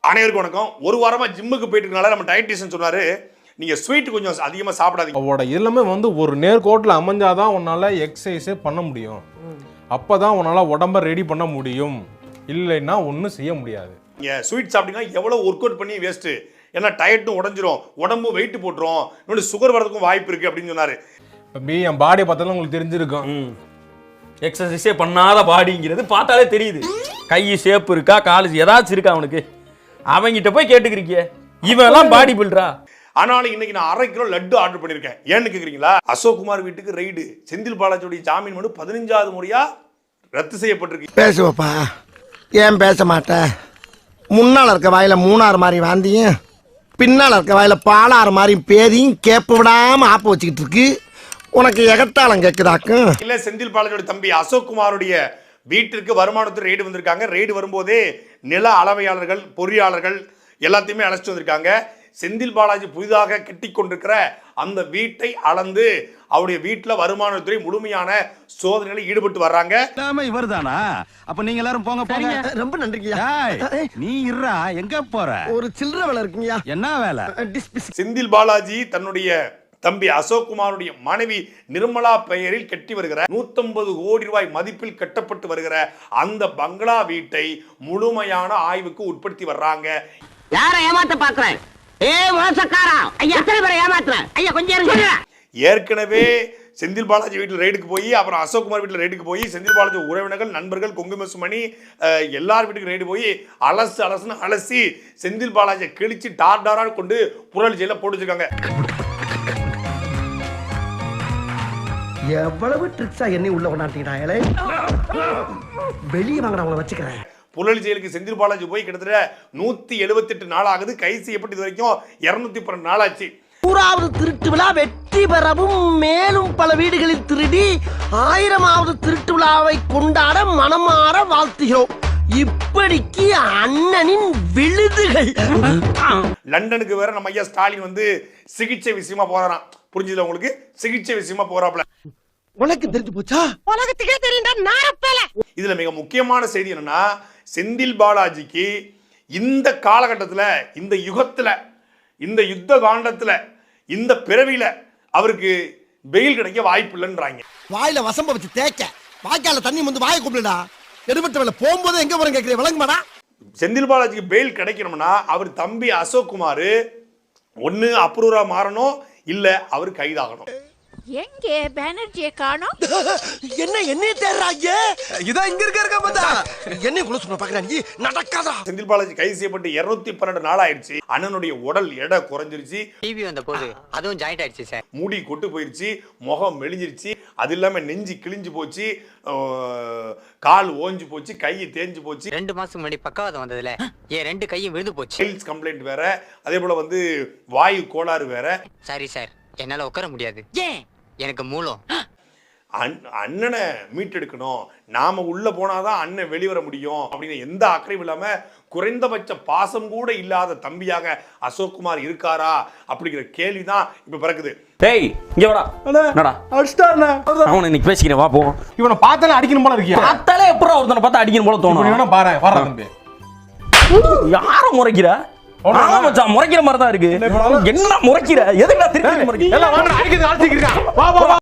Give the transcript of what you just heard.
அனைவருக்கும் வணக்கம். ஒரு வாரமா ஜிம்முக்கு போயிட்டு இருக்கனால நம்ம டயட்டிஷியன் சொன்னாரு, நீங்க ஸ்வீட் கொஞ்சம் அதிகமா சாப்பிடாதீங்க. அவரோட எல்லாமே ஒரு நேர்கோட்டில் அமைஞ்சாதான் உன்னால எக்ஸசைஸே பண்ண முடியும். அப்பதான் உன்னால உடம்ப ரெடி பண்ண முடியும். இல்லைன்னா ஒன்றும் செய்ய முடியாது. நீங்க ஸ்வீட் சாப்பிட்டீங்கன்னா எவ்வளவு ஒர்க் அவுட் பண்ணி வேஸ்ட். ஏன்னா டயட்டும் உடஞ்சிரும், உடம்பு வெயிட் போட்டுரும், இன்னொன்று சுகர் வரதுக்கும் வாய்ப்பு இருக்கு அப்படின்னு சொன்னாரு. என் பாடியை பார்த்தாலும் உங்களுக்கு தெரிஞ்சிருக்கும். எக்ஸசைஸே பண்ணாத பாடிங்கிறது பார்த்தாலே தெரியுது. கை ஷேப் இருக்கா, காலு ஏதாச்சும் இருக்கா அவனுக்கு? அவங்கிட்ட போய் கேட்டுக்கிறீங்க, இவெல்லாம் பாடி பில்டரா? ஆனாலும் இன்னைக்கு நான் 1/2 கிலோ லட்டு ஆர்டர் பண்ணிருக்கேன். ஏன்னு கேக்குறீங்களா? அசோக் குமார் வீட்டுக்கு ரைடு. செந்தில் பாலாஜியோட ஜாமீன் மனு 15வது முறையா ரத்து செய்யப்பட்டிருக்கு. பேசுவப்பா, ஏன் பேச மாட்டேன்? முன்னால இருக்க வாயில மூணாறு மாதிரி வாந்தியும், பின்னால இருக்க வாயில பாலாறு மாதிரி பேதியும் கேப்பு விடாம ஆப்பு வச்சுக்கிட்டு இருக்கு. உனக்கு எகத்தாளம் கேக்குதாக்கும்? இல்ல, செந்தில் பாலாஜியோட தம்பி அசோக் குமாருடைய வீட்டிற்கு வருமானத்துறை ரெய்டு வந்திருக்காங்க. ரெய்டு வரும்போதே நில அளவையாளர்கள், பொறியாளர்கள் எல்லாத்தையுமே அழைச்சிட்டு வந்திருக்காங்க. செந்தில் பாலாஜி புதிதாக கட்டி கொண்டிருக்கிற அந்த வீட்டை அளந்து அவருடைய வீட்டில் வருமானத்துறை முழுமையான சோதனைகளில் ஈடுபட்டு வர்றாங்க. இவர்தானா? அப்ப நீங்க எல்லாரும் போங்க போங்க. ரொம்ப நன்றிங்கய்யா. நீ இருடா, எங்க போற? ஒரு சில்லற வேலை இருக்குங்கய்யா. என்ன வேலை? செந்தில் பாலாஜி தன்னுடைய தம்பி அசோக் குமாருடைய மனைவி நிர்மலா பெயரில் கட்டி வருகிற 150 கோடி ரூபாய் மதிப்பில் கட்டப்பட்டு வருகிற அந்த பங்களா வீட்டை முழுமையான ஆய்வுக்கு உட்படுத்தி வர்றாங்க. யார ஏமாத்த பாக்குறேன்? மோசக்காரா ஐயா, எத்தனை பேரை ஏமாத்துறேன் ஐயா? கொஞ்சம் இருங்க. ஏற்கனவே செந்தில் பாலாஜி வீட்டில் ரைடுக்கு போய், அப்புறம் அசோக் குமார் வீட்டில் ரைடுக்கு போய், செந்தில் பாலாஜி உறவினர்கள், நண்பர்கள், குங்குமசுமணி எல்லார் வீட்டுக்கு ரைடு போய் அலசுன்னு அலசி செந்தில் பாலாஜியை கிழிச்சு டாரா கொண்டு புரளி ஜெயில போட்டு வச்சிருக்காங்க. எவ்வளவு ட்ரிக்ஸா என்னை உள்ள கொண்டாட்டீங்களே. வெளியே வாங்க, அவங்கள வச்சுக்கிறேன். புரளி ஜெயிலுக்கு செந்தில் பாலாஜி போய் கிட்டத்தட்ட 178 நாள் ஆகுது. கைது செய்யப்பட்டு இது வரைக்கும் 212 நாள் ஆச்சு. 100வது திருட்டு விழா வெற்றி பெறவும், மேலும் பல வீடுகளில் திருடி 1000வது திருட்டு விழாவை கொண்டாட மனமாற வாழ்த்துகிறோம். இப்படிக்கு அண்ணனின் விழுதுகள். லண்டனுக்கு வேற நம்ம ஐயா ஸ்டாலின் வந்து சிகிச்சை விஷயமா போறாராம். புரிஞ்சுதுல உங்களுக்கு? சிகிச்சை விஷயமா போறாப்ல. உனக்கு தெரிஞ்சு போச்சா? உலகத்துக்கே தெரியும்டா நாரப்பேல. இதுல மிக முக்கியமான செய்தி என்னன்னா, செந்தில் பாலாஜிக்கு இந்த காலகட்டத்துல, இந்த யுகத்துல, இந்த யுத்த காண்டத்துல, இந்த பிறவியில அவருக்கு பெயில் கிடைக்க வாய்ப்பு இல்லைன்றாங்க. வாயில வசம்ப வச்சு தேய்க்க, வாய்க்கால தண்ணி வந்து வாயை கூப்பிடுடா. எடுபட்ட வேலை போகும்போது எங்க போறேன் கேட்கிறேன், விளங்குமாடா? செந்தில் பாலாஜிக்கு பெயில் கிடைக்கணும்னா அவர் தம்பி அசோக் குமார் ஒன்னு அப்ரூவரா மாறணும், இல்ல அவர் கைதாகணும். எங்கே பானர்ஜியை காணோம்? என்னைய தேடுறாங்க? இதோ இங்க இருக்க பார்த்தா என்னைய குள்ள சொன்ன பாக்குறா, நீ நடக்காதா? செந்தில் பாலாஜி கைது செய்யப்பட்டு 212 நாள் ஆயிடுச்சு. அண்ணனுடைய உடல் எடை குறைஞ்சிருச்சு. டிவி வந்த போது அதுவும் ஜாயிண்ட் ஆயிடுச்சு சார். மூடி கொட்டு போயிருச்சு, முகம் மெலிஞ்சிருச்சு, அது இல்லாம நெஞ்சு கிழிஞ்சு போச்சு, கால் ஓஞ்சு போச்சு, கை தேஞ்சு போச்சு. 2 மாசம் முன்னாடி பக்கவாதம் வந்ததுல என் 2 கையும் விழுந்து போச்சு. ஹெல்த் கம்ப்ளைண்ட் வேற, அதே போல வந்து வாயு கோளாறு வேற. சாரி சார், என்னால உட்கார முடியாது. ஏன்? எனக்கு மூலம். அண்ணனை மீட்டெடுக்கணும், நாம உள்ள போனாதான் அண்ணன் வெளிவர முடியும் அப்படின்னு எந்த அக்கறையும் இல்லாம, குறைந்தபட்ச பாசம் கூட இல்லாத தம்பியாக அசோக் குமார் இருக்காரா அப்படிங்கிற கேள்விதான் இப்ப பிறக்குது. டேய் இங்க வாடா. என்னடா அடிச்சிட்டாருண்ணே. அவனை இன்னைக்கு பேசிக்கிறேன், வா போவோம். இவனை பார்த்தாலே அடிக்கணும் போல இருக்கியா? பார்த்தாலே எப்பறம் ஒருத்தனை பார்த்தா அடிக்கணும் போல தோணும். வேணா பாரு, வர்ற தம்பி. யார முறைக்கிறா? மச்சான் முறைக்கிற மாதிரி தான் இருக்கு. என்ன முறைக்கிற? எதுக்கு நான் திருப்பி முறைக்கிறேன்? எல்லாம் வாங்க, அடிக்கிறது ஆழ்த்திக்கிறேன். வா வா வா.